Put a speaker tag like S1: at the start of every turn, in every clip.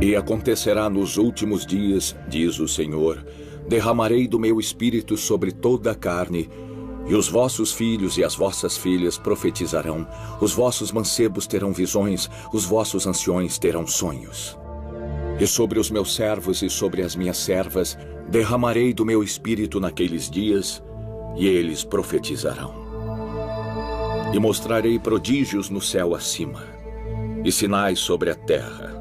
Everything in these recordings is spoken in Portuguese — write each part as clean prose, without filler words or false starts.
S1: E acontecerá nos últimos dias, diz o Senhor, derramarei do meu espírito sobre toda a carne, e os vossos filhos e as vossas filhas profetizarão, os vossos mancebos terão visões, os vossos anciões terão sonhos. E sobre os meus servos e sobre as minhas servas derramarei do meu espírito naqueles dias, e eles profetizarão. E mostrarei prodígios no céu acima, e sinais sobre a terra.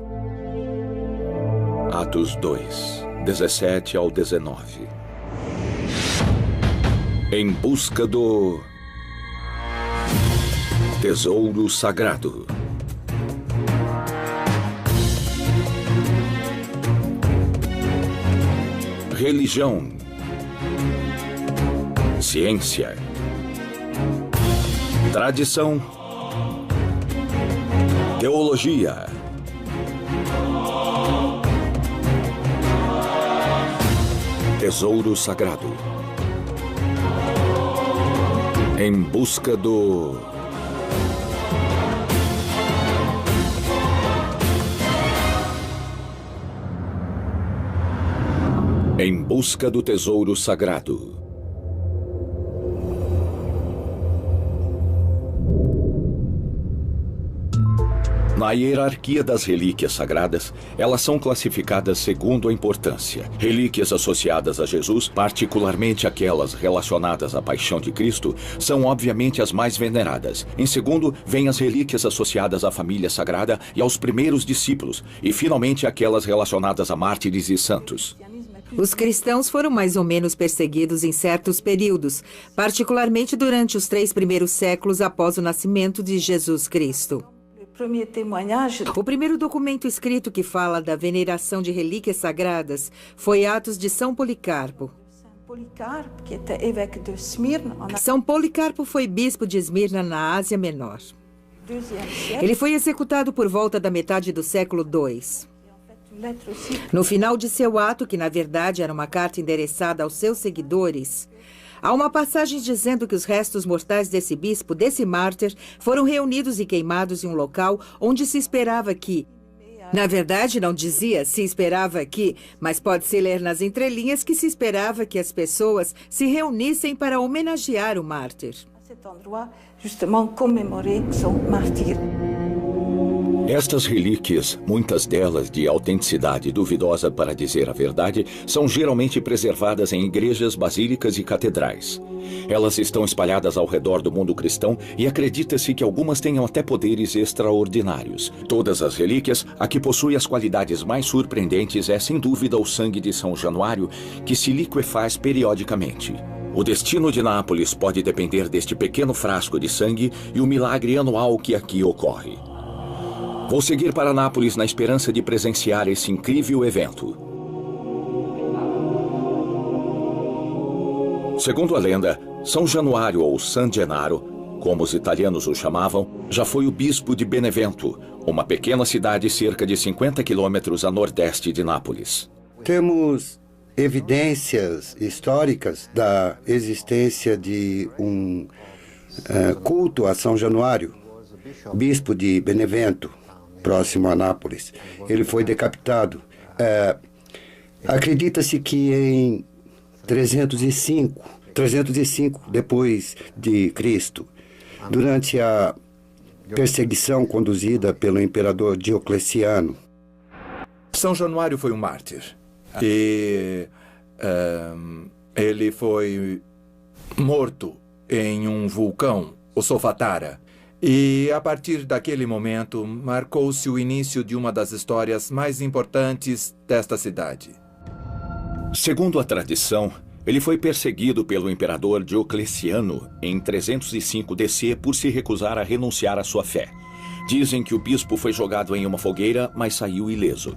S1: Atos 2, 17 ao 19. Em busca do tesouro sagrado. Religião, ciência, tradição, teologia, tesouro sagrado. Em busca do tesouro sagrado. Na hierarquia das relíquias sagradas, elas são classificadas segundo a importância. Relíquias associadas a Jesus, particularmente aquelas relacionadas à paixão de Cristo, são obviamente as mais veneradas. Em segundo, vêm as relíquias associadas à família sagrada e aos primeiros discípulos, e finalmente aquelas relacionadas a mártires e santos.
S2: Os cristãos foram mais ou menos perseguidos em certos períodos, particularmente durante os 3 primeiros séculos após o nascimento de Jesus Cristo. O primeiro documento escrito que fala da veneração de relíquias sagradas foi Atos de São Policarpo. São Policarpo foi bispo de Esmirna, na Ásia Menor. Ele foi executado por volta da metade do século II. No final de seu ato, que na verdade era uma carta endereçada aos seus seguidores, há uma passagem dizendo que os restos mortais desse bispo, desse mártir, foram reunidos e queimados em um local onde se esperava que... Na verdade, não dizia se esperava que, mas pode-se ler nas entrelinhas que se esperava que as pessoas se reunissem para homenagear o mártir.
S1: Estas relíquias, muitas delas de autenticidade duvidosa para dizer a verdade, são geralmente preservadas em igrejas, basílicas e catedrais. Elas estão espalhadas ao redor do mundo cristão e acredita-se que algumas tenham até poderes extraordinários. Todas as relíquias, a que possui as qualidades mais surpreendentes é, sem dúvida, o sangue de São Januário, que se liquefaz periodicamente. O destino de Nápoles pode depender deste pequeno frasco de sangue e o milagre anual que aqui ocorre. Vou seguir para Nápoles na esperança de presenciar esse incrível evento. Segundo a lenda, São Januário ou San Gennaro, como os italianos o chamavam, já foi o bispo de Benevento, uma pequena cidade cerca de 50 quilômetros a nordeste de Nápoles.
S3: Temos evidências históricas da existência de um culto a São Januário, bispo de Benevento, próximo a Nápoles. Ele foi decapitado. Acredita-se que em 305 depois de Cristo, durante a perseguição conduzida pelo imperador Diocleciano.
S4: São Januário foi um mártir. E ele foi morto em um vulcão, o Solfatara. E, a partir daquele momento, marcou-se o início de uma das histórias mais importantes desta cidade.
S1: Segundo a tradição, ele foi perseguido pelo imperador Diocleciano em 305 DC por se recusar a renunciar à sua fé. Dizem que o bispo foi jogado em uma fogueira, mas saiu ileso.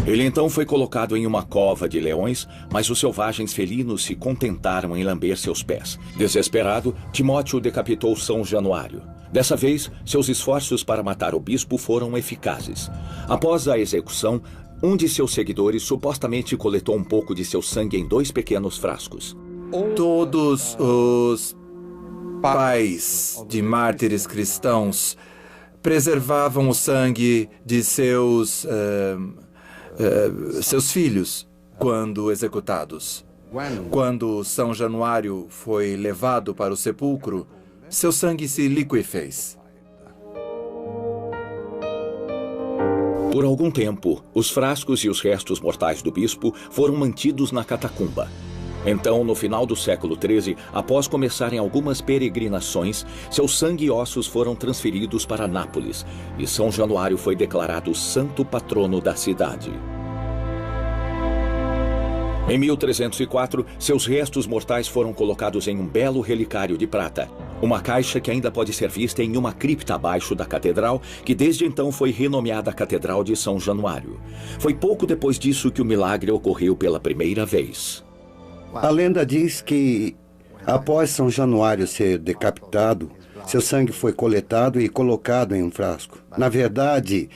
S1: Ele então foi colocado em uma cova de leões, mas os selvagens felinos se contentaram em lamber seus pés. Desesperado, Timóteo decapitou São Januário. Dessa vez, seus esforços para matar o bispo foram eficazes. Após a execução, um de seus seguidores supostamente coletou um pouco de seu sangue em 2 pequenos frascos.
S4: Todos os pais de mártires cristãos preservavam o sangue de seus filhos quando executados. Quando São Januário foi levado para o sepulcro, seu sangue se liquefez.
S1: Por algum tempo, os frascos e os restos mortais do bispo foram mantidos na catacumba. Então, no final do século XIII, após começarem algumas peregrinações, seu sangue e ossos foram transferidos para Nápoles, e São Januário foi declarado santo patrono da cidade. Em 1304, seus restos mortais foram colocados em um belo relicário de prata, uma caixa que ainda pode ser vista em uma cripta abaixo da catedral, que desde então foi renomeada Catedral de São Januário. Foi pouco depois disso que o milagre ocorreu pela primeira vez.
S3: A lenda diz que, após São Januário ser decapitado, seu sangue foi coletado e colocado em um frasco. Na verdade,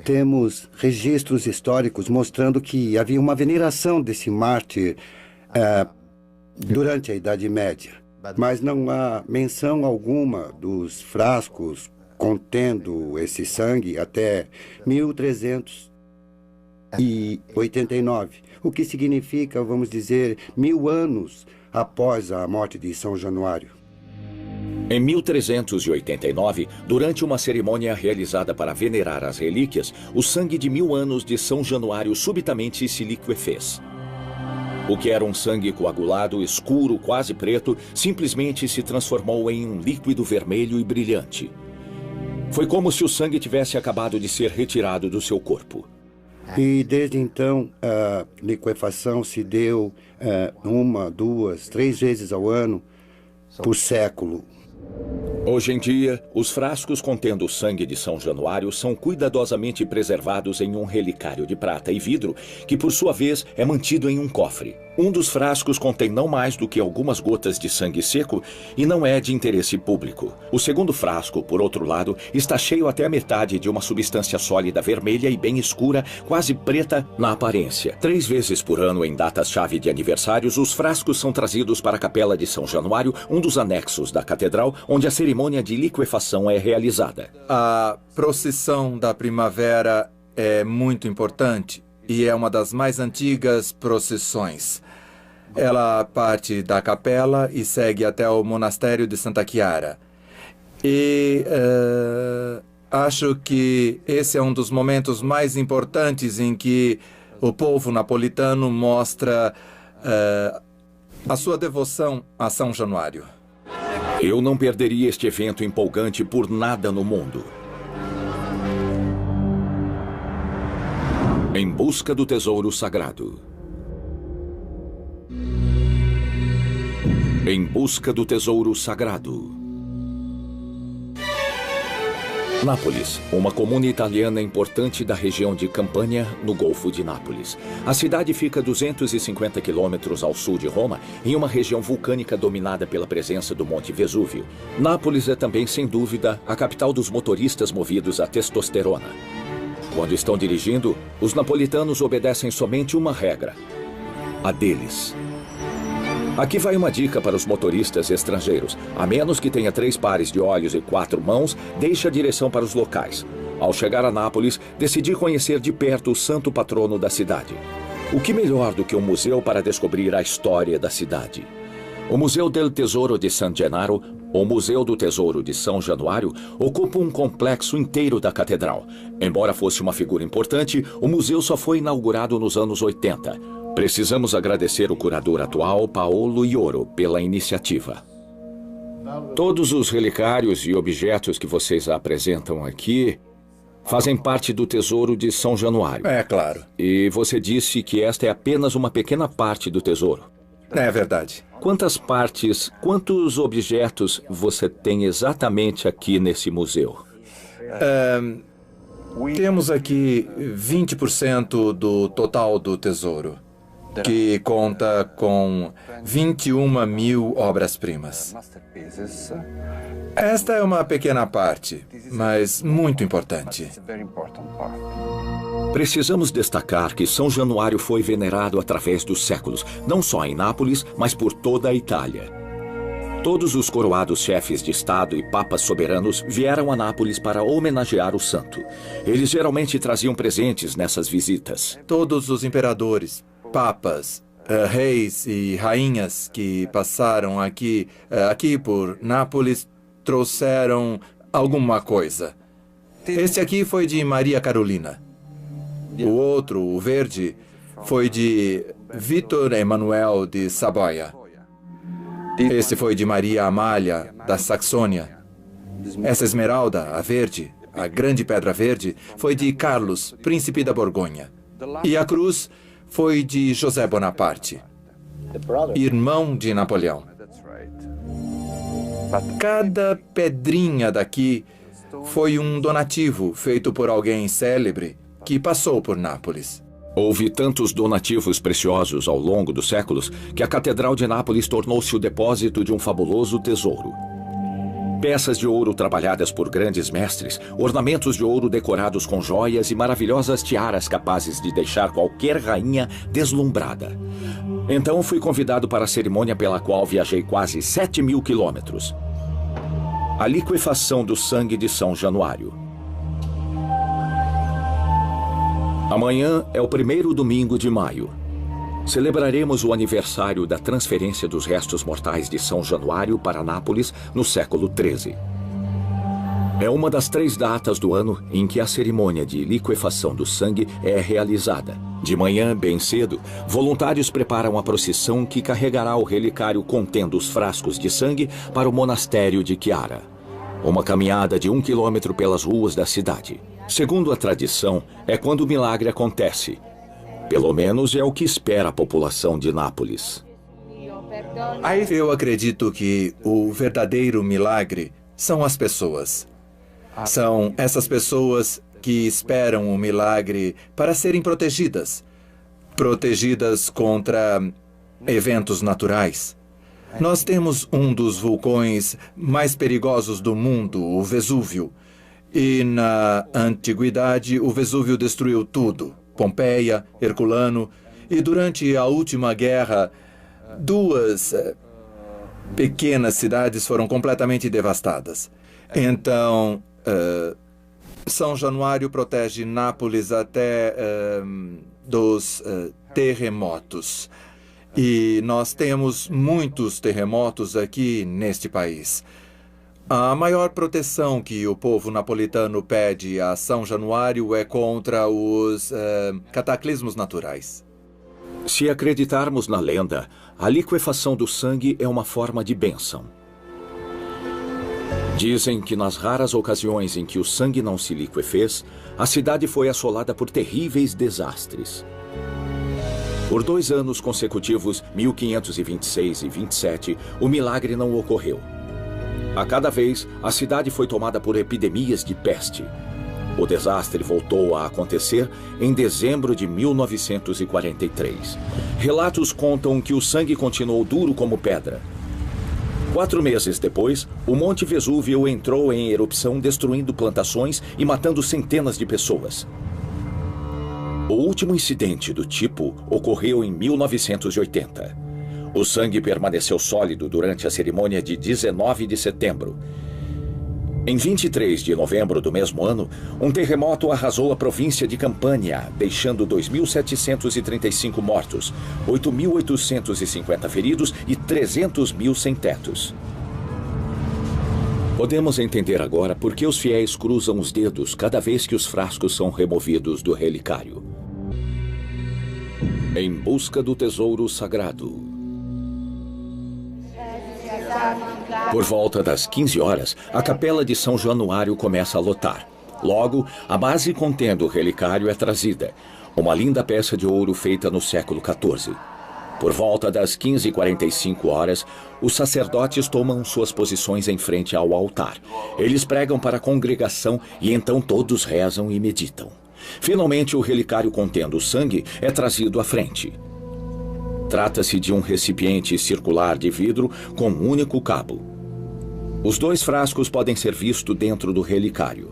S3: temos registros históricos mostrando que havia uma veneração desse mártir durante a Idade Média. Mas não há menção alguma dos frascos contendo esse sangue até 1389, o que significa, vamos dizer, 1000 anos após a morte de São Januário.
S1: Em 1389, durante uma cerimônia realizada para venerar as relíquias, o sangue de 1000 anos de São Januário subitamente se liquefez. O que era um sangue coagulado, escuro, quase preto, simplesmente se transformou em um líquido vermelho e brilhante. Foi como se o sangue tivesse acabado de ser retirado do seu corpo.
S3: E desde então, a liquefação se deu 1, 2, 3 vezes ao ano, por século.
S1: Hoje em dia, os frascos contendo o sangue de São Januário são cuidadosamente preservados em um relicário de prata e vidro, que por sua vez é mantido em um cofre. Um dos frascos contém não mais do que algumas gotas de sangue seco e não é de interesse público. O segundo frasco, por outro lado, está cheio até a metade de uma substância sólida vermelha e bem escura, quase preta na aparência. 3 vezes por ano, em datas-chave de aniversários, os frascos são trazidos para a Capela de São Januário, um dos anexos da catedral, onde a cerimônia de liquefação é realizada.
S4: A procissão da primavera é muito importante e é uma das mais antigas procissões. Ela parte da capela e segue até o monastério de Santa Chiara. E acho que esse é um dos momentos mais importantes em que o povo napolitano mostra a sua devoção a São Januário.
S1: Eu não perderia este evento empolgante por nada no mundo. Em busca do tesouro sagrado. Em busca do tesouro sagrado. Nápoles, uma comuna italiana importante da região de Campania, no Golfo de Nápoles. A cidade fica a 250 quilômetros ao sul de Roma, em uma região vulcânica dominada pela presença do Monte Vesúvio. Nápoles é também, sem dúvida, a capital dos motoristas movidos a testosterona. Quando estão dirigindo, os napolitanos obedecem somente uma regra: a deles. Aqui vai uma dica para os motoristas estrangeiros. A menos que tenha 3 pares de olhos e 4 mãos, deixe a direção para os locais. Ao chegar a Nápoles, decidi conhecer de perto o santo patrono da cidade. O que melhor do que um museu para descobrir a história da cidade? O Museu del Tesoro de San Gennaro, ou Museu do Tesouro de São Januário, ocupa um complexo inteiro da catedral. Embora fosse uma figura importante, o museu só foi inaugurado nos anos 80. Precisamos agradecer o curador atual, Paolo Ioro, pela iniciativa. Todos os relicários e objetos que vocês apresentam aqui fazem parte do tesouro de São Januário.
S4: É claro.
S1: E você disse que esta é apenas uma pequena parte do tesouro.
S4: É verdade.
S1: Quantos objetos você tem exatamente aqui nesse museu?
S4: Temos aqui 20% do total do tesouro, que conta com 21.000 obras-primas. Esta é uma pequena parte, mas muito importante.
S1: Precisamos destacar que São Januário foi venerado através dos séculos, não só em Nápoles, mas por toda a Itália. Todos os coroados chefes de Estado e papas soberanos vieram a Nápoles para homenagear o santo. Eles geralmente traziam presentes nessas visitas.
S4: Todos os imperadores, papas, reis e rainhas que passaram aqui por Nápoles trouxeram alguma coisa. Esse aqui foi de Maria Carolina. O outro, o verde, foi de Vítor Emanuel de Saboia. Esse foi de Maria Amália, da Saxônia. Essa esmeralda, a verde, a grande pedra verde, foi de Carlos, príncipe da Borgonha. E a cruz foi de José Bonaparte, irmão de Napoleão. Cada pedrinha daqui foi um donativo feito por alguém célebre que passou por Nápoles.
S1: Houve tantos donativos preciosos ao longo dos séculos que a Catedral de Nápoles tornou-se o depósito de um fabuloso tesouro. Peças de ouro trabalhadas por grandes mestres, ornamentos de ouro decorados com joias e maravilhosas tiaras capazes de deixar qualquer rainha deslumbrada. Então fui convidado para a cerimônia pela qual viajei quase 7.000 quilômetros. A liquefação do sangue de São Januário. Amanhã é o primeiro domingo de maio. Celebraremos o aniversário da transferência dos restos mortais de São Januário para Nápoles no século XIII. É uma das 3 datas do ano em que a cerimônia de liquefação do sangue é realizada. De manhã, bem cedo, voluntários preparam a procissão que carregará o relicário contendo os frascos de sangue para o monastério de Chiara. Uma caminhada de 1 quilômetro pelas ruas da cidade. Segundo a tradição, é quando o milagre acontece. Pelo menos é o que espera a população de Nápoles.
S4: Eu acredito que o verdadeiro milagre são as pessoas. São essas pessoas que esperam o milagre para serem protegidas. Protegidas contra eventos naturais. Nós temos um dos vulcões mais perigosos do mundo, o Vesúvio. E na antiguidade, o Vesúvio destruiu tudo. Pompeia, Herculano. E durante a última guerra, 2 pequenas cidades foram completamente devastadas. Então, São Januário protege Nápoles até dos terremotos. E nós temos muitos terremotos aqui neste país. A maior proteção que o povo napolitano pede a São Januário é contra os cataclismos naturais.
S1: Se acreditarmos na lenda, a liquefação do sangue é uma forma de bênção. Dizem que nas raras ocasiões em que o sangue não se liquefez, a cidade foi assolada por terríveis desastres. Por 2 anos consecutivos, 1526 e 27, o milagre não ocorreu. A cada vez, a cidade foi tomada por epidemias de peste. O desastre voltou a acontecer em dezembro de 1943. Relatos contam que o sangue continuou duro como pedra. 4 meses depois, o Monte Vesúvio entrou em erupção, destruindo plantações e matando centenas de pessoas. O último incidente do tipo ocorreu em 1980. O sangue permaneceu sólido durante a cerimônia de 19 de setembro. Em 23 de novembro do mesmo ano, um terremoto arrasou a província de Campânia, deixando 2.735 mortos, 8.850 feridos e 300.000 sem-tetos. Podemos entender agora por que os fiéis cruzam os dedos cada vez que os frascos são removidos do relicário. Em busca do tesouro sagrado. Por volta das 15 horas, a capela de São Januário começa a lotar. Logo, a base contendo o relicário é trazida, uma linda peça de ouro feita no século XIV. Por volta das 15h45, os sacerdotes tomam suas posições em frente ao altar. Eles pregam para a congregação e então todos rezam e meditam. Finalmente, o relicário contendo o sangue é trazido à frente. Trata-se de um recipiente circular de vidro com um único cabo. Os 2 frascos podem ser vistos dentro do relicário.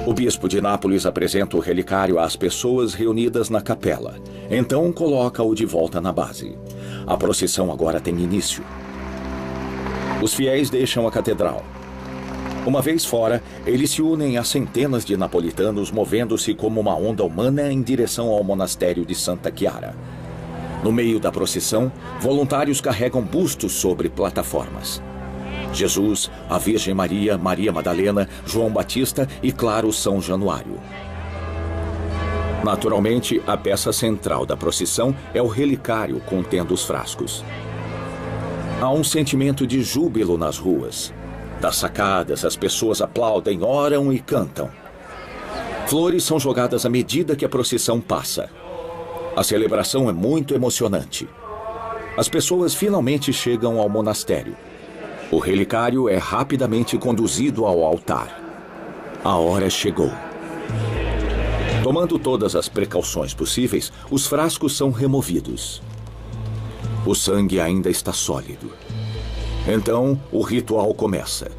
S1: O bispo de Nápoles apresenta o relicário às pessoas reunidas na capela. Então coloca-o de volta na base. A procissão agora tem início. Os fiéis deixam a catedral. Uma vez fora, eles se unem a centenas de napolitanos, movendo-se como uma onda humana em direção ao monastério de Santa Chiara. No meio da procissão, voluntários carregam bustos sobre plataformas. Jesus, a Virgem Maria, Maria Madalena, João Batista e, claro, São Januário. Naturalmente, a peça central da procissão é o relicário contendo os frascos. Há um sentimento de júbilo nas ruas. Das sacadas, as pessoas aplaudem, oram e cantam. Flores são jogadas à medida que a procissão passa. A celebração é muito emocionante. As pessoas finalmente chegam ao monastério. O relicário é rapidamente conduzido ao altar. A hora chegou. Tomando todas as precauções possíveis, os frascos são removidos. O sangue ainda está sólido. Então, o ritual começa.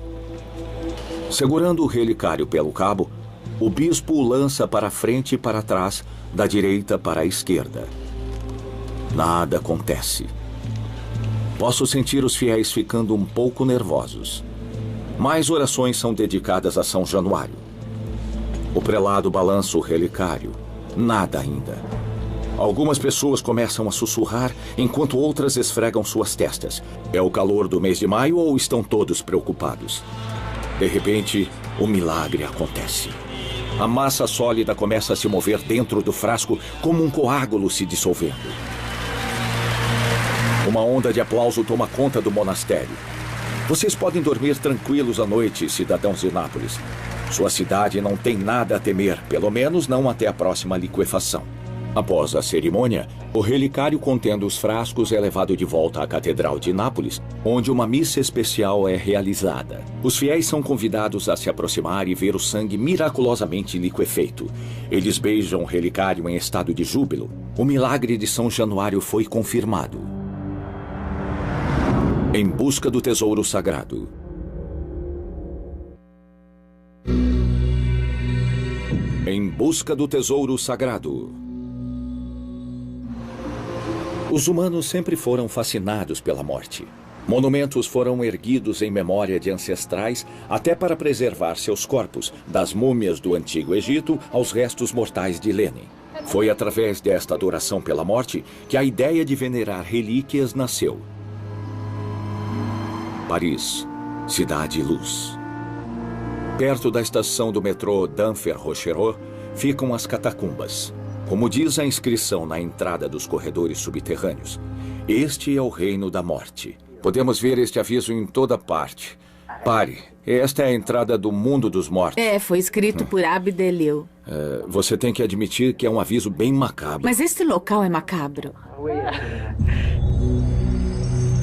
S1: Segurando o relicário pelo cabo, o bispo o lança para frente e para trás, da direita para a esquerda. Nada acontece. Posso sentir os fiéis ficando um pouco nervosos. Mais orações são dedicadas a São Januário. O prelado balança o relicário. Nada ainda. Algumas pessoas começam a sussurrar, enquanto outras esfregam suas testas. É o calor do mês de maio ou estão todos preocupados? De repente, o milagre acontece. A massa sólida começa a se mover dentro do frasco como um coágulo se dissolvendo. Uma onda de aplauso toma conta do monastério. Vocês podem dormir tranquilos à noite, cidadãos de Nápoles. Sua cidade não tem nada a temer, pelo menos não até a próxima liquefação. Após a cerimônia, o relicário contendo os frascos é levado de volta à Catedral de Nápoles, onde uma missa especial é realizada. Os fiéis são convidados a se aproximar e ver o sangue miraculosamente liquefeito. Eles beijam o relicário em estado de júbilo. O milagre de São Januário foi confirmado. Em busca do tesouro sagrado. Em busca do tesouro sagrado. Os humanos sempre foram fascinados pela morte. Monumentos foram erguidos em memória de ancestrais até para preservar seus corpos, das múmias do Antigo Egito aos restos mortais de Lênin. Foi através desta adoração pela morte que a ideia de venerar relíquias nasceu. Paris, cidade-luz. Perto da estação do metrô d'Enfer-Rochereau ficam as catacumbas. Como diz a inscrição na entrada dos corredores subterrâneos, este é o reino da morte. Podemos ver este aviso em toda parte. Pare, esta é a entrada do mundo dos mortos.
S5: Foi escrito por Abdeleu.
S1: Você tem que admitir que é um aviso bem macabro.
S5: Mas este local é macabro.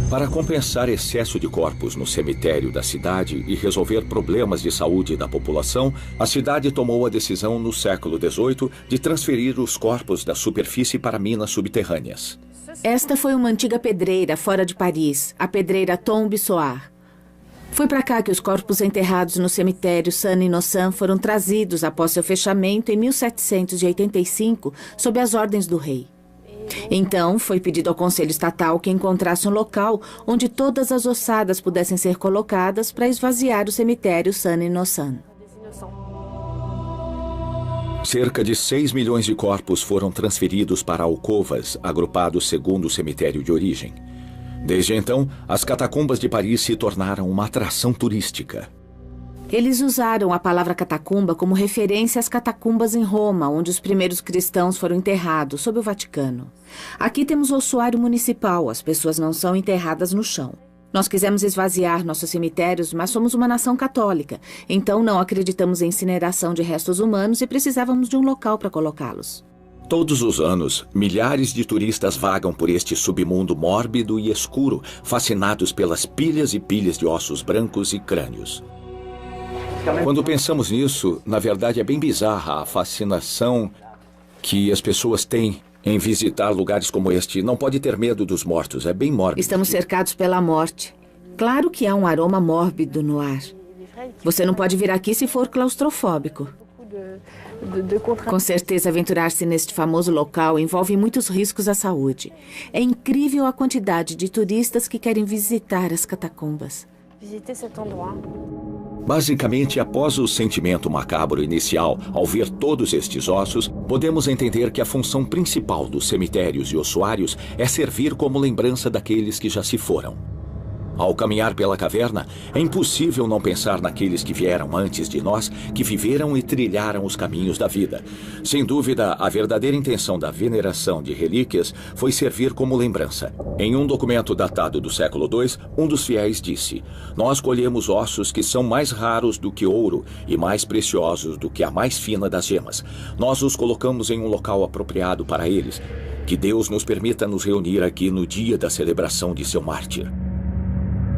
S1: Para compensar excesso de corpos no cemitério da cidade e resolver problemas de saúde da população, a cidade tomou a decisão no século XVIII de transferir os corpos da superfície para minas subterrâneas.
S5: Esta foi uma antiga pedreira fora de Paris, a pedreira Tombe-Soar. Foi para cá que os corpos enterrados no cemitério Saint-Innocent foram trazidos após seu fechamento em 1785, sob as ordens do rei. Então, foi pedido ao Conselho Estatal que encontrasse um local onde todas as ossadas pudessem ser colocadas para esvaziar o cemitério Saint-Innocent.
S1: Cerca de 6 milhões de corpos foram transferidos para alcovas, agrupados segundo o cemitério de origem. Desde então, as catacumbas de Paris se tornaram uma atração turística.
S5: Eles usaram a palavra catacumba como referência às catacumbas em Roma, onde os primeiros cristãos foram enterrados, sob o Vaticano. Aqui temos o ossuário municipal, as pessoas não são enterradas no chão. Nós quisemos esvaziar nossos cemitérios, mas somos uma nação católica, então não acreditamos em incineração de restos humanos e precisávamos de um local para colocá-los.
S1: Todos os anos, milhares de turistas vagam por este submundo mórbido e escuro, fascinados pelas pilhas e pilhas de ossos brancos e crânios. Quando pensamos nisso, na verdade é bem bizarra a fascinação que as pessoas têm em visitar lugares como este. Não pode ter medo dos mortos, é bem mórbido.
S5: Estamos cercados pela morte. Claro que há um aroma mórbido no ar. Você não pode vir aqui se for claustrofóbico. Com certeza, aventurar-se neste famoso local envolve muitos riscos à saúde. É incrível a quantidade de turistas que querem visitar as catacumbas.
S1: Basicamente, após o sentimento macabro inicial, ao ver todos estes ossos, podemos entender que a função principal dos cemitérios e ossuários é servir como lembrança daqueles que já se foram. Ao caminhar pela caverna, é impossível não pensar naqueles que vieram antes de nós, que viveram e trilharam os caminhos da vida. Sem dúvida, a verdadeira intenção da veneração de relíquias foi servir como lembrança. Em um documento datado do século II, um dos fiéis disse: "Nós colhemos ossos que são mais raros do que ouro e mais preciosos do que a mais fina das gemas. Nós os colocamos em um local apropriado para eles. Que Deus nos permita nos reunir aqui no dia da celebração de seu mártir."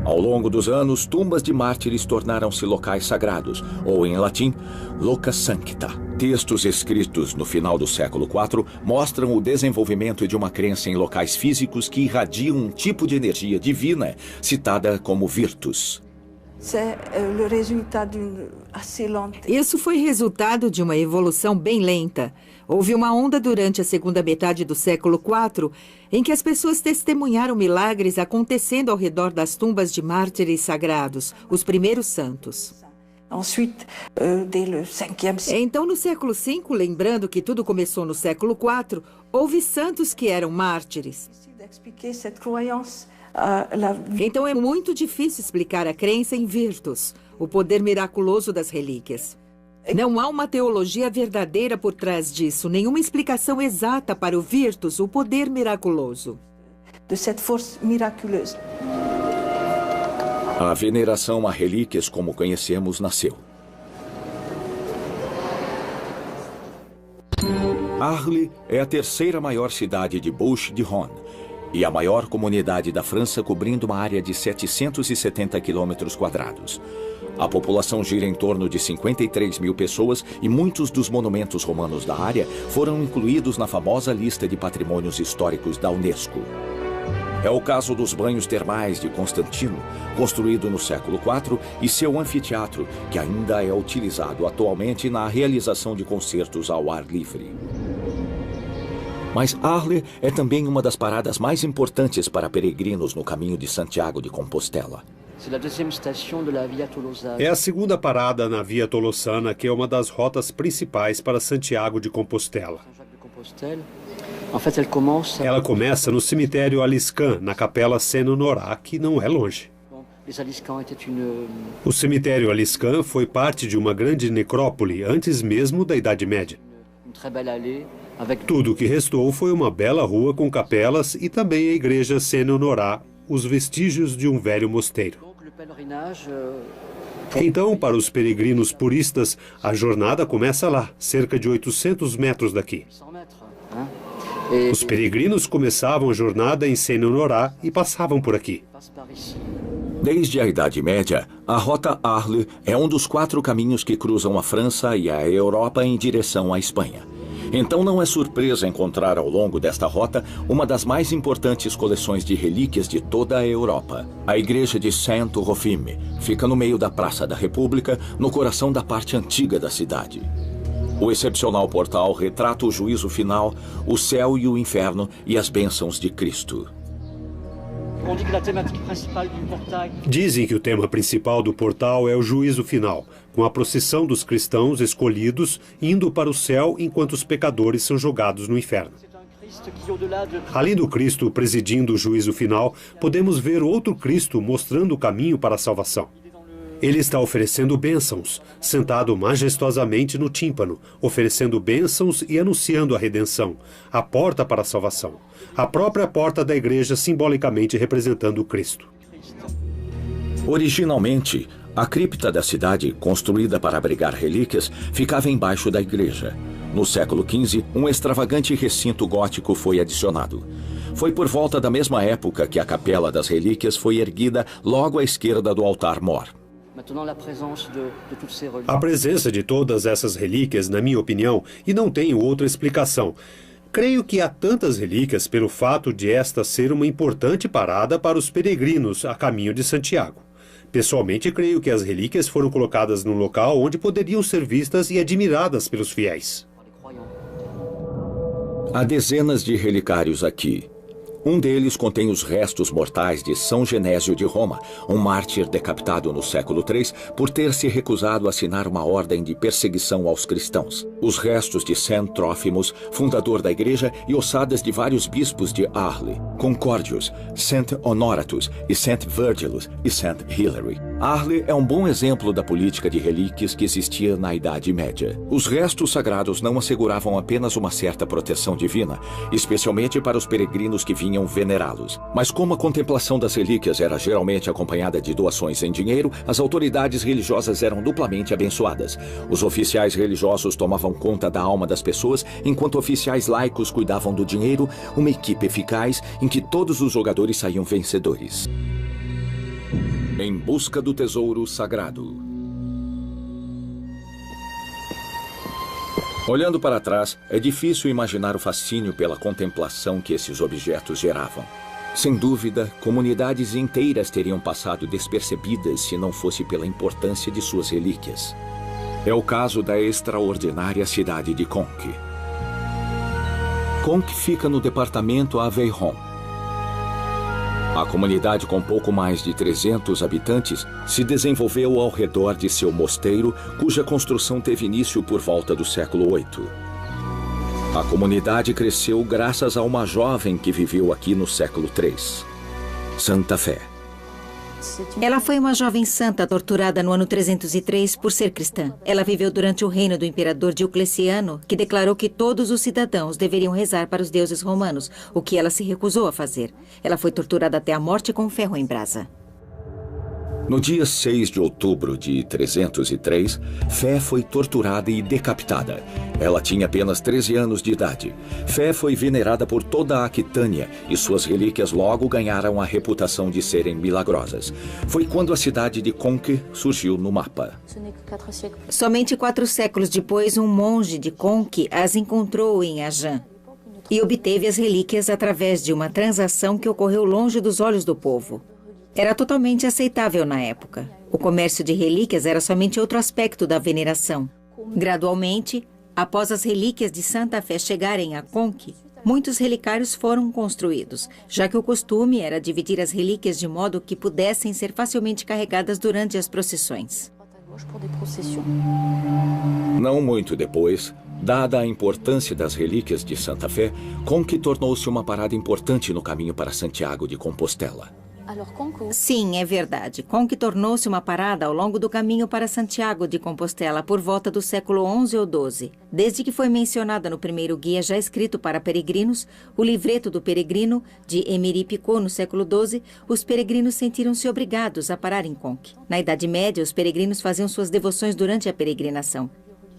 S1: Ao longo dos anos, tumbas de mártires tornaram-se locais sagrados, ou em latim, loca sancta. Textos escritos no final do século IV mostram o desenvolvimento de uma crença em locais físicos que irradiam um tipo de energia divina, citada como virtus.
S2: Isso foi resultado de uma evolução bem lenta. Houve uma onda durante a segunda metade do século IV em que as pessoas testemunharam milagres acontecendo ao redor das tumbas de mártires sagrados, os primeiros santos. Então, no século V, lembrando que tudo começou no século IV, houve santos que eram mártires. Então é muito difícil explicar a crença em virtus, o poder miraculoso das relíquias. Não há uma teologia verdadeira por trás disso, nenhuma explicação exata para o virtus, o poder miraculoso.
S1: A veneração a relíquias como conhecemos nasceu. Arles é a terceira maior cidade de Bouches-du-Rhône e a maior comunidade da França, cobrindo uma área de 770 quilômetros quadrados. A população gira em torno de 53 mil pessoas e muitos dos monumentos romanos da área foram incluídos na famosa lista de patrimônios históricos da Unesco. É o caso dos banhos termais de Constantino, construído no século IV, e seu anfiteatro, que ainda é utilizado atualmente na realização de concertos ao ar livre. Mas Arles é também uma das paradas mais importantes para peregrinos no caminho de Santiago de Compostela.
S6: É a segunda parada na Via Tolossana, que é uma das rotas principais para Santiago de Compostela. Ela começa no cemitério Aliscan, na capela Saint-Honorat, que não é longe. O cemitério Aliscan foi parte de uma grande necrópole antes mesmo da Idade Média. Tudo o que restou foi uma bela rua com capelas e também a igreja Saint-Honorat, os vestígios de um velho mosteiro. Então, para os peregrinos puristas, a jornada começa lá, cerca de 800 metros daqui. Os peregrinos começavam a jornada em Saint-Honorat e passavam por aqui.
S1: Desde a Idade Média, a Rota Arles é um dos 4 caminhos que cruzam a França e a Europa em direção à Espanha. Então não é surpresa encontrar ao longo desta rota uma das mais importantes coleções de relíquias de toda a Europa. A igreja de Saint-Tropime fica no meio da Praça da República, no coração da parte antiga da cidade. O excepcional portal retrata o juízo final, o céu e o inferno e as bênçãos de Cristo.
S6: Dizem que o tema principal do portal é o juízo final, com a procissão dos cristãos escolhidos indo para o céu enquanto os pecadores são jogados no inferno. Além do Cristo presidindo o juízo final, podemos ver outro Cristo mostrando o caminho para a salvação. Ele está oferecendo bênçãos, sentado majestosamente no tímpano, oferecendo bênçãos e anunciando a redenção, a porta para a salvação, a própria porta da igreja simbolicamente representando o Cristo.
S1: Originalmente, a cripta da cidade, construída para abrigar relíquias, ficava embaixo da igreja. No século XV, um extravagante recinto gótico foi adicionado. Foi por volta da mesma época que a Capela das Relíquias foi erguida logo à esquerda do altar-mor.
S6: A presença de todas essas relíquias, na minha opinião, e não tenho outra explicação. Creio que há tantas relíquias pelo fato de esta ser uma importante parada para os peregrinos a caminho de Santiago. Pessoalmente, creio que as relíquias foram colocadas num local onde poderiam ser vistas e admiradas pelos fiéis.
S1: Há dezenas de relicários aqui. Um deles contém os restos mortais de São Genésio de Roma, um mártir decapitado no século III por ter se recusado a assinar uma ordem de perseguição aos cristãos. Os restos de Saint Trófimos, fundador da igreja, e ossadas de vários bispos de Arles, Concordius, Saint Honoratus e Saint Virgilus e Saint Hilary. Arles é um bom exemplo da política de relíquias que existia na Idade Média. Os restos sagrados não asseguravam apenas uma certa proteção divina, especialmente para os peregrinos que vinham venerá-los. Mas como a contemplação das relíquias era geralmente acompanhada de doações em dinheiro, as autoridades religiosas eram duplamente abençoadas. Os oficiais religiosos tomavam conta da alma das pessoas, enquanto oficiais laicos cuidavam do dinheiro, uma equipe eficaz em que todos os jogadores saíam vencedores. Em busca do tesouro sagrado. Olhando para trás, é difícil imaginar o fascínio pela contemplação que esses objetos geravam. Sem dúvida, comunidades inteiras teriam passado despercebidas se não fosse pela importância de suas relíquias. É o caso da extraordinária cidade de Conques. Conques fica no departamento Aveyron. A comunidade, com pouco mais de 300 habitantes, se desenvolveu ao redor de seu mosteiro, cuja construção teve início por volta do século VIII. A comunidade cresceu graças a uma jovem que viveu aqui no século III, Santa Fé.
S7: Ela foi uma jovem santa torturada no ano 303 por ser cristã. Ela viveu durante o reino do imperador Diocleciano, que declarou que todos os cidadãos deveriam rezar para os deuses romanos, o que ela se recusou a fazer. Ela foi torturada até a morte com ferro em brasa.
S1: No dia 6 de outubro de 303, Fé foi torturada e decapitada. Ela tinha apenas 13 anos de idade. Fé foi venerada por toda a Aquitânia e suas relíquias logo ganharam a reputação de serem milagrosas. Foi quando a cidade de Conques surgiu no mapa.
S7: Somente 4 séculos depois, um monge de Conques as encontrou em Agen e obteve as relíquias através de uma transação que ocorreu longe dos olhos do povo. Era totalmente aceitável na época. O comércio de relíquias era somente outro aspecto da veneração. Gradualmente, após as relíquias de Santa Fé chegarem a Conques, muitos relicários foram construídos, já que o costume era dividir as relíquias de modo que pudessem ser facilmente carregadas durante as procissões.
S1: Não muito depois, dada a importância das relíquias de Santa Fé, Conques tornou-se uma parada importante no caminho para Santiago de Compostela.
S7: Sim, é verdade. Conques tornou-se uma parada ao longo do caminho para Santiago de Compostela por volta do século XI ou XII. Desde que foi mencionada no primeiro guia já escrito para peregrinos, o Livreto do Peregrino, de Emery Picot, no século XII, os peregrinos sentiram-se obrigados a parar em Conques. Na Idade Média, os peregrinos faziam suas devoções durante a peregrinação.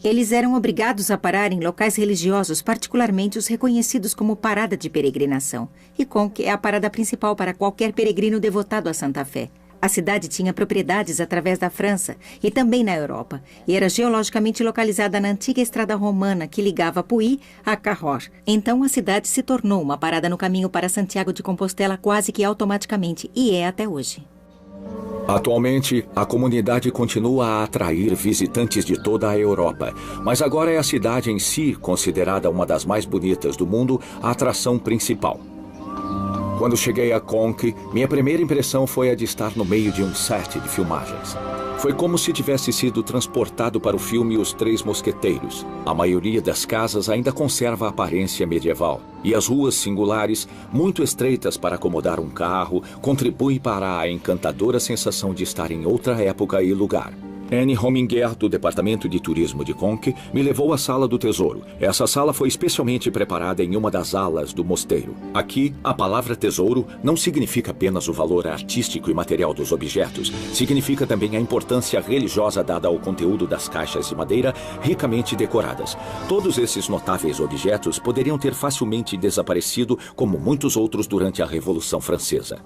S7: Eles eram obrigados a parar em locais religiosos, particularmente os reconhecidos como parada de peregrinação. E Conques é a parada principal para qualquer peregrino devotado a Santa Fé. A cidade tinha propriedades através da França e também na Europa, e era geologicamente localizada na antiga estrada romana que ligava Puy a Cahors. Então a cidade se tornou uma parada no caminho para Santiago de Compostela quase que automaticamente, e é até hoje.
S1: Atualmente, a comunidade continua a atrair visitantes de toda a Europa, mas agora é a cidade em si, considerada uma das mais bonitas do mundo, a atração principal. Quando cheguei a Conques, minha primeira impressão foi a de estar no meio de um set de filmagens. Foi como se tivesse sido transportado para o filme Os Três Mosqueteiros. A maioria das casas ainda conserva a aparência medieval. E as ruas singulares, muito estreitas para acomodar um carro, contribuem para a encantadora sensação de estar em outra época e lugar. Anne Hominger, do Departamento de Turismo de Conques, me levou à Sala do Tesouro. Essa sala foi especialmente preparada em uma das alas do mosteiro. Aqui, a palavra tesouro não significa apenas o valor artístico e material dos objetos. Significa também a importância religiosa dada ao conteúdo das caixas de madeira ricamente decoradas. Todos esses notáveis objetos poderiam ter facilmente desaparecido, como muitos outros durante a Revolução Francesa.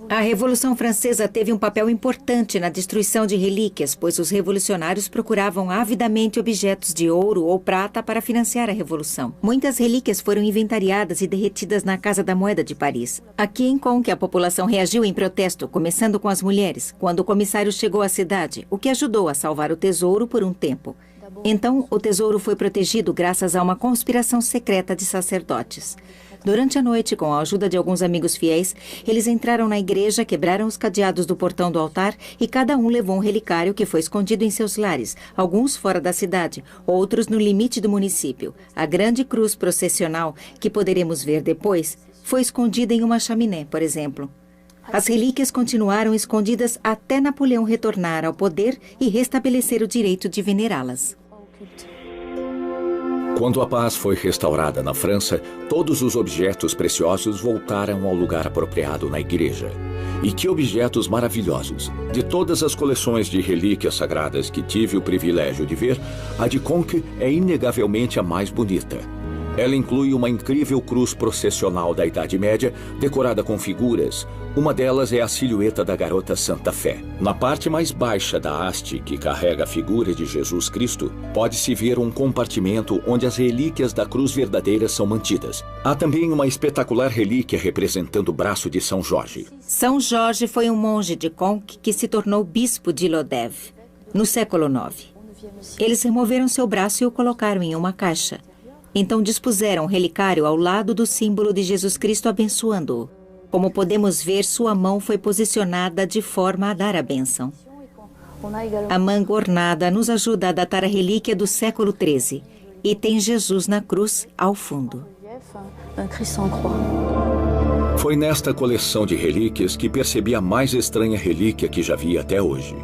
S7: A Revolução Francesa teve um papel importante na destruição de relíquias, pois os revolucionários procuravam avidamente objetos de ouro ou prata para financiar a Revolução. Muitas relíquias foram inventariadas e derretidas na Casa da Moeda de Paris. Aqui em Conques, a população reagiu em protesto, começando com as mulheres, quando o comissário chegou à cidade, o que ajudou a salvar o tesouro por um tempo. Então, o tesouro foi protegido graças a uma conspiração secreta de sacerdotes. Durante a noite, com a ajuda de alguns amigos fiéis, eles entraram na igreja, quebraram os cadeados do portão do altar e cada um levou um relicário que foi escondido em seus lares, alguns fora da cidade, outros no limite do município. A grande cruz processional, que poderemos ver depois, foi escondida em uma chaminé, por exemplo. As relíquias continuaram escondidas até Napoleão retornar ao poder e restabelecer o direito de venerá-las.
S1: Quando a paz foi restaurada na França, todos os objetos preciosos voltaram ao lugar apropriado na igreja. E que objetos maravilhosos! De todas as coleções de relíquias sagradas que tive o privilégio de ver, a de Conques é inegavelmente a mais bonita. Ela inclui uma incrível cruz processional da Idade Média, decorada com figuras. Uma delas é a silhueta da garota Santa Fé. Na parte mais baixa da haste, que carrega a figura de Jesus Cristo, pode-se ver um compartimento onde as relíquias da cruz verdadeira são mantidas. Há também uma espetacular relíquia representando o braço de São Jorge.
S7: São Jorge foi um monge de Conques que se tornou bispo de Lodève, no século IX. Eles removeram seu braço e o colocaram em uma caixa. Então dispuseram o relicário ao lado do símbolo de Jesus Cristo abençoando-o. Como podemos ver, sua mão foi posicionada de forma a dar a bênção. A manga ornada nos ajuda a datar a relíquia do século XIII e tem Jesus na cruz ao fundo.
S1: Foi nesta coleção de relíquias que percebi a mais estranha relíquia que já vi até hoje.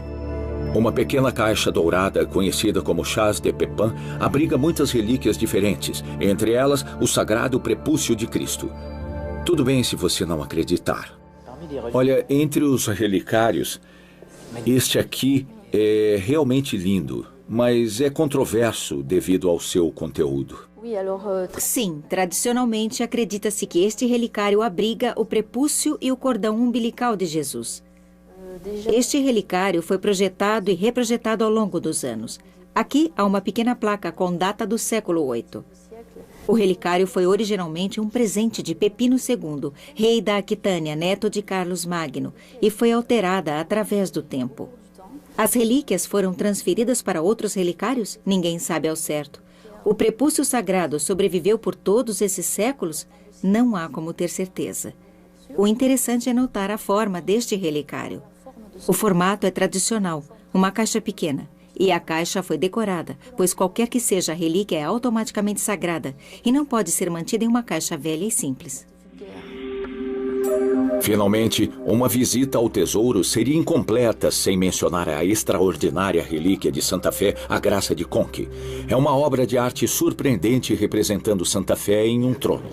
S1: Uma pequena caixa dourada, conhecida como Chas de Pepin, abriga muitas relíquias diferentes, entre elas o sagrado prepúcio de Cristo. Tudo bem se você não acreditar. Olha, entre os relicários, este aqui é realmente lindo, mas é controverso devido ao seu conteúdo.
S7: Sim, tradicionalmente acredita-se que este relicário abriga o prepúcio e o cordão umbilical de Jesus. Este relicário foi projetado e reprojetado ao longo dos anos. Aqui há uma pequena placa com data do século VIII. O relicário foi originalmente um presente de Pepino II, rei da Aquitânia, neto de Carlos Magno, e foi alterada através do tempo. As relíquias foram transferidas para outros relicários? Ninguém sabe ao certo. O prepúcio sagrado sobreviveu por todos esses séculos? Não há como ter certeza. O interessante é notar a forma deste relicário. O formato é tradicional, uma caixa pequena. E a caixa foi decorada, pois qualquer que seja a relíquia é automaticamente sagrada e não pode ser mantida em uma caixa velha e simples.
S1: Finalmente, uma visita ao tesouro seria incompleta sem mencionar a extraordinária relíquia de Santa Fé, a Graça de Conques. É uma obra de arte surpreendente representando Santa Fé em um trono.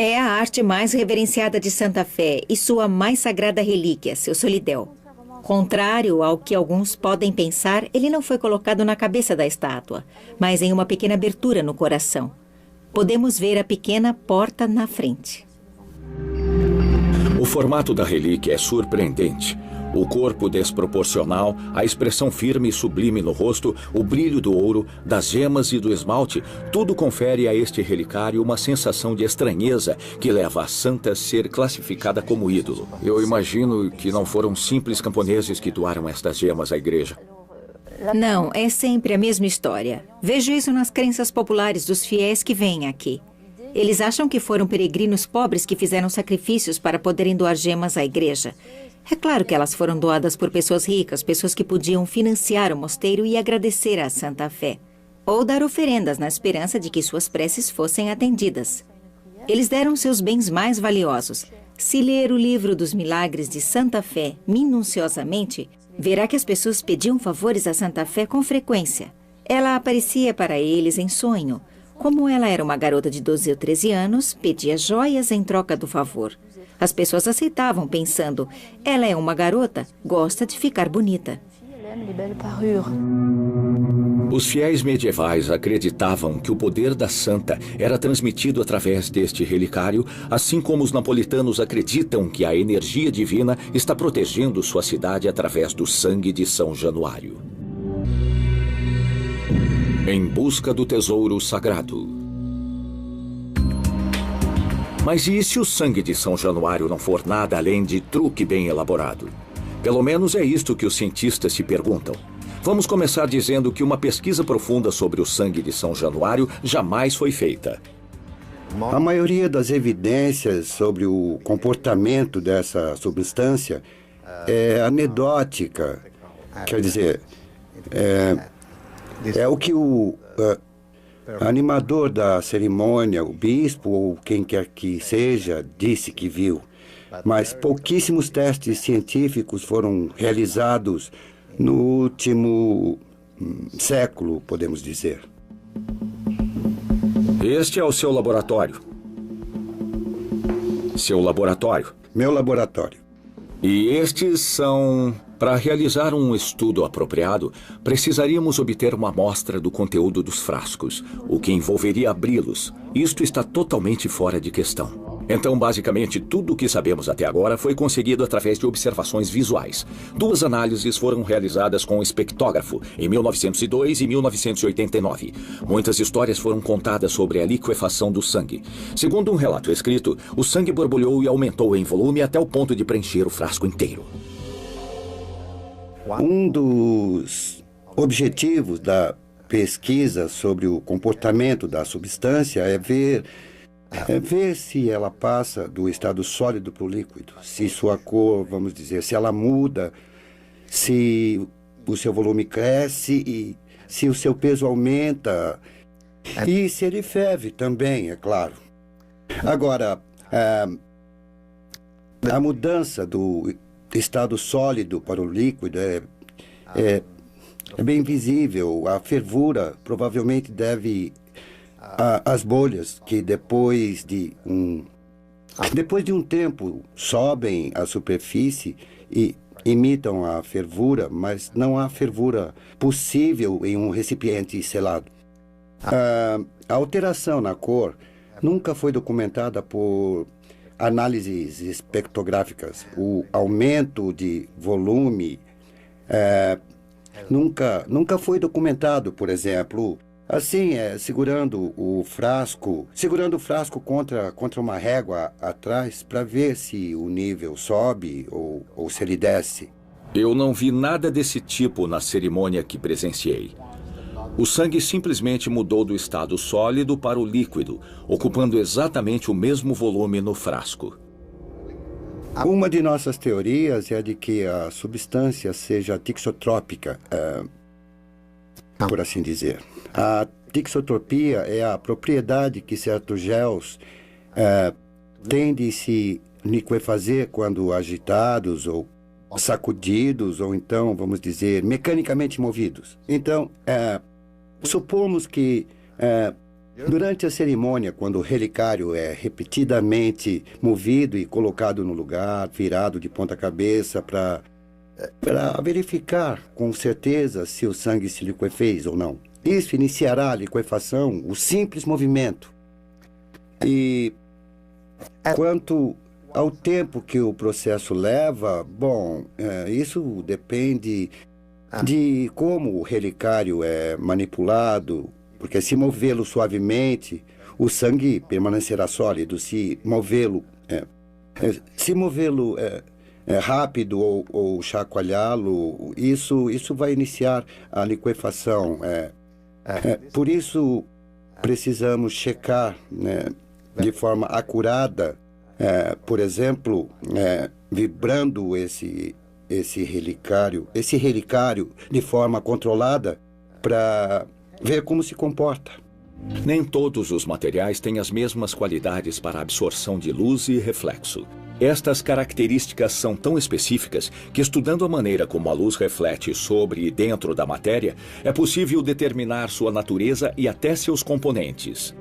S7: É a arte mais reverenciada de Santa Fé e sua mais sagrada relíquia, seu solidel. Contrário ao que alguns podem pensar, ele não foi colocado na cabeça da estátua, mas em uma pequena abertura no coração. Podemos ver a pequena porta na frente.
S1: O formato da relíquia é surpreendente. O corpo desproporcional, a expressão firme e sublime no rosto, o brilho do ouro, das gemas e do esmalte, tudo confere a este relicário uma sensação de estranheza que leva a santa a ser classificada como ídolo. Eu imagino que não foram simples camponeses que doaram estas gemas à igreja.
S7: Não, é sempre a mesma história. Vejo isso nas crenças populares dos fiéis que vêm aqui. Eles acham que foram peregrinos pobres que fizeram sacrifícios para poderem doar gemas à igreja. É claro que elas foram doadas por pessoas ricas, pessoas que podiam financiar o mosteiro e agradecer à Santa Fé, ou dar oferendas na esperança de que suas preces fossem atendidas. Eles deram seus bens mais valiosos. Se ler o livro dos milagres de Santa Fé minuciosamente, verá que as pessoas pediam favores a Santa Fé com frequência. Ela aparecia para eles em sonho. Como ela era uma garota de 12 ou 13 anos, pedia joias em troca do favor. As pessoas aceitavam, pensando, ela é uma garota, gosta de ficar bonita.
S1: Os fiéis medievais acreditavam que o poder da santa era transmitido através deste relicário, assim como os napolitanos acreditam que a energia divina está protegendo sua cidade através do sangue de São Januário. Em busca do tesouro sagrado. Mas e se o sangue de São Januário não for nada além de truque bem elaborado? Pelo menos é isto que os cientistas se perguntam. Vamos começar dizendo que uma pesquisa profunda sobre o sangue de São Januário jamais foi feita.
S3: A maioria das evidências sobre o comportamento dessa substância é anedótica. Quer dizer, é o que o animador da cerimônia, o bispo ou quem quer que seja, disse que viu. Mas pouquíssimos testes científicos foram realizados no último século, podemos dizer.
S1: Este é o seu laboratório. Seu laboratório.
S3: Meu laboratório.
S1: E estes são... Para realizar um estudo apropriado, precisaríamos obter uma amostra do conteúdo dos frascos, o que envolveria abri-los. Isto está totalmente fora de questão. Então, basicamente, tudo o que sabemos até agora foi conseguido através de observações visuais. 2 análises foram realizadas com espectógrafo, em 1902 e 1989. Muitas histórias foram contadas sobre a liquefação do sangue. Segundo um relato escrito, o sangue borbulhou e aumentou em volume até o ponto de preencher o frasco inteiro.
S3: Um dos objetivos da pesquisa sobre o comportamento da substância é ver se ela passa do estado sólido para o líquido, se sua cor, vamos dizer, se ela muda, se o seu volume cresce e se o seu peso aumenta e se ele ferve também, é claro. Agora, a mudança do estado sólido para o líquido é bem visível. A fervura provavelmente deve às bolhas que depois de um tempo sobem à superfície e imitam a fervura, mas não há fervura possível em um recipiente selado. A alteração na cor nunca foi documentada por análises espectrográficas. O aumento de volume nunca foi documentado, por exemplo, assim, segurando o frasco contra uma régua atrás para ver se o nível sobe ou se ele desce.
S1: Eu não vi nada desse tipo na cerimônia que presenciei. O sangue simplesmente mudou do estado sólido para o líquido, ocupando exatamente o mesmo volume no frasco.
S3: Uma de nossas teorias é de que a substância seja tixotrópica, por assim dizer. A tixotropia é a propriedade que certos gels têm de se liquefazer quando agitados ou sacudidos, ou então, vamos dizer, mecanicamente movidos. Então, supomos que durante a cerimônia, quando o relicário é repetidamente movido e colocado no lugar, virado de ponta cabeça para verificar com certeza se o sangue se liquefez ou não. Isso iniciará a liquefação, o simples movimento. E quanto ao tempo que o processo leva, bom, isso depende de como o relicário é manipulado, porque se movê-lo suavemente, o sangue permanecerá sólido. Se movê-lo rápido ou chacoalhá-lo, isso vai iniciar a liquefação. Por isso, precisamos checar, né, de forma acurada, por exemplo, vibrando esse relicário de forma controlada para ver como se comporta.
S1: Nem todos os materiais têm as mesmas qualidades para absorção de luz e reflexo. Estas características são tão específicas que, estudando a maneira como a luz reflete sobre e dentro da matéria, é possível determinar sua natureza e até seus componentes.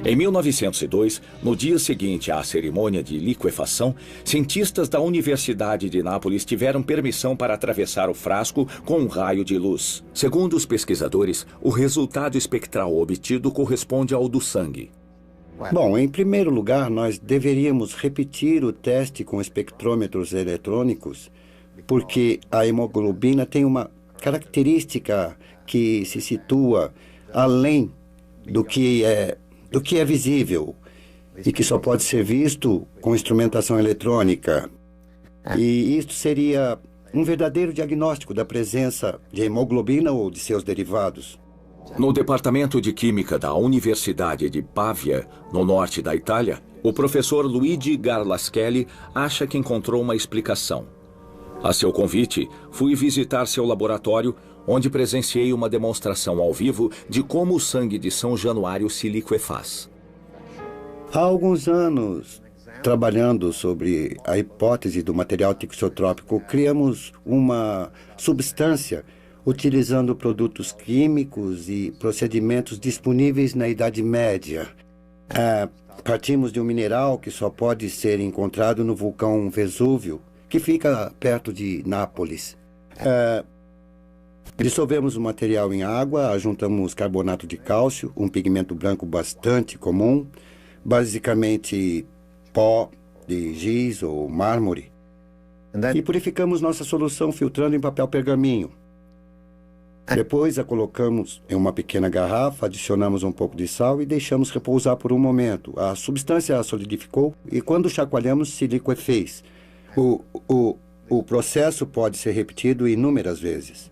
S1: Em 1902, no dia seguinte à cerimônia de liquefação, cientistas da Universidade de Nápoles tiveram permissão para atravessar o frasco com um raio de luz. Segundo os pesquisadores, o resultado espectral obtido corresponde ao do sangue.
S3: Bom, em primeiro lugar, nós deveríamos repetir o teste com espectrômetros eletrônicos, porque a hemoglobina tem uma característica que se situa além do que é visível e que só pode ser visto com instrumentação eletrônica. E isto seria um verdadeiro diagnóstico da presença de hemoglobina ou de seus derivados.
S1: No Departamento de Química da Universidade de Pavia, no norte da Itália, o professor Luigi Garlaschelli acha que encontrou uma explicação. A seu convite, fui visitar seu laboratório, onde presenciei uma demonstração ao vivo de como o sangue de São Januário se liquefaz.
S3: Há alguns anos, trabalhando sobre a hipótese do material tixotrópico, criamos uma substância utilizando produtos químicos e procedimentos disponíveis na Idade Média. Partimos de um mineral que só pode ser encontrado no vulcão Vesúvio, que fica perto de Nápoles. Dissolvemos o material em água, juntamos carbonato de cálcio, um pigmento branco bastante comum, basicamente pó de giz ou mármore, e purificamos nossa solução filtrando em papel pergaminho. Depois a colocamos em uma pequena garrafa, adicionamos um pouco de sal e deixamos repousar por um momento. A substância solidificou e quando chacoalhamos se liquefez. O processo pode ser repetido inúmeras vezes.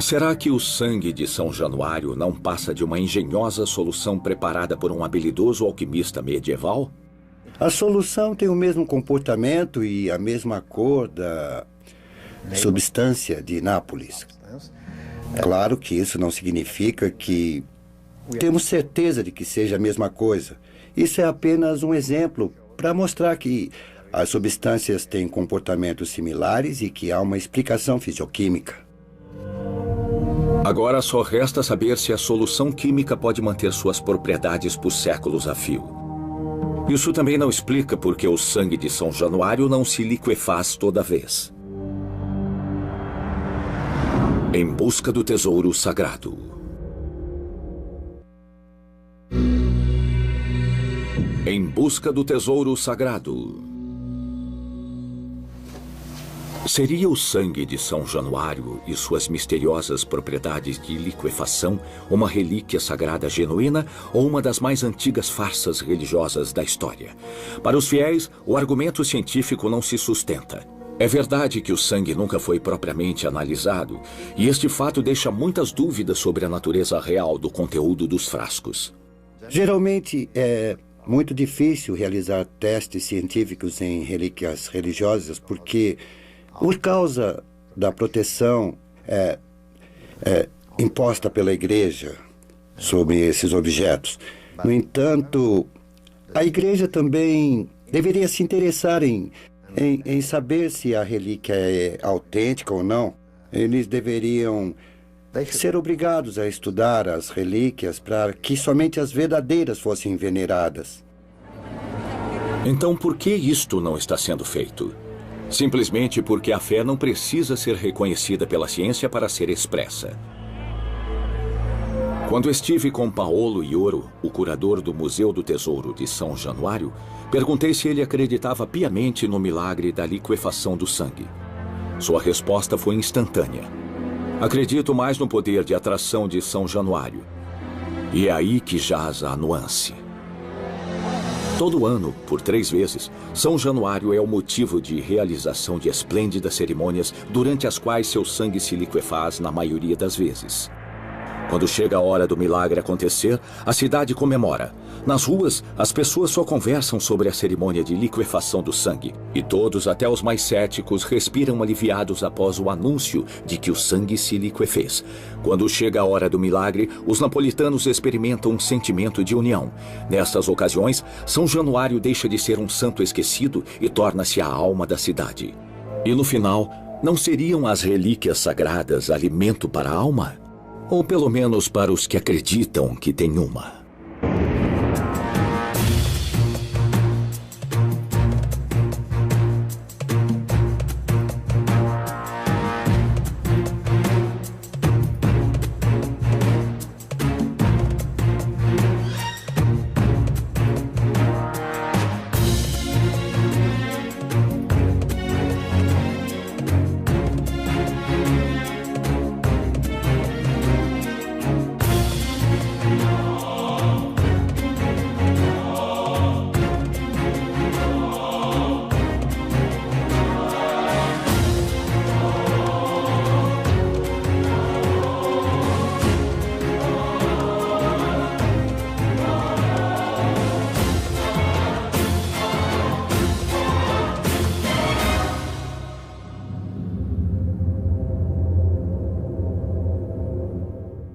S1: Será que o sangue de São Januário não passa de uma engenhosa solução preparada por um habilidoso alquimista medieval?
S3: A solução tem o mesmo comportamento e a mesma cor da substância de Nápoles. Claro que isso não significa que temos certeza de que seja a mesma coisa. Isso é apenas um exemplo para mostrar que as substâncias têm comportamentos similares e que há uma explicação fisioquímica.
S1: Agora só resta saber se a solução química pode manter suas propriedades por séculos a fio. Isso também não explica por que o sangue de São Januário não se liquefaz toda vez. Em busca do tesouro sagrado. Em busca do tesouro sagrado. Seria o sangue de São Januário e suas misteriosas propriedades de liquefação uma relíquia sagrada genuína ou uma das mais antigas farsas religiosas da história? Para os fiéis, o argumento científico não se sustenta. É verdade que o sangue nunca foi propriamente analisado, e este fato deixa muitas dúvidas sobre a natureza real do conteúdo dos frascos.
S3: Geralmente é muito difícil realizar testes científicos em relíquias religiosas porque, por causa da proteção imposta pela Igreja sobre esses objetos. No entanto, a Igreja também deveria se interessar em saber se a relíquia é autêntica ou não. Eles deveriam ser obrigados a estudar as relíquias para que somente as verdadeiras fossem veneradas.
S1: Então, por que isto não está sendo feito? Simplesmente porque a fé não precisa ser reconhecida pela ciência para ser expressa. Quando estive com Paolo Ioro, o curador do Museu do Tesouro de São Januário, perguntei se ele acreditava piamente no milagre da liquefação do sangue. Sua resposta foi instantânea. Acredito mais no poder de atração de São Januário. E é aí que jaz a nuance. Todo ano, por 3 vezes, São Januário é o motivo de realização de esplêndidas cerimônias durante as quais seu sangue se liquefaz na maioria das vezes. Quando chega a hora do milagre acontecer, a cidade comemora. Nas ruas, as pessoas só conversam sobre a cerimônia de liquefação do sangue. E todos, até os mais céticos, respiram aliviados após o anúncio de que o sangue se liquefez. Quando chega a hora do milagre, os napolitanos experimentam um sentimento de união. Nessas ocasiões, São Januário deixa de ser um santo esquecido e torna-se a alma da cidade. E no final, não seriam as relíquias sagradas alimento para a alma? Ou pelo menos para os que acreditam que tem uma?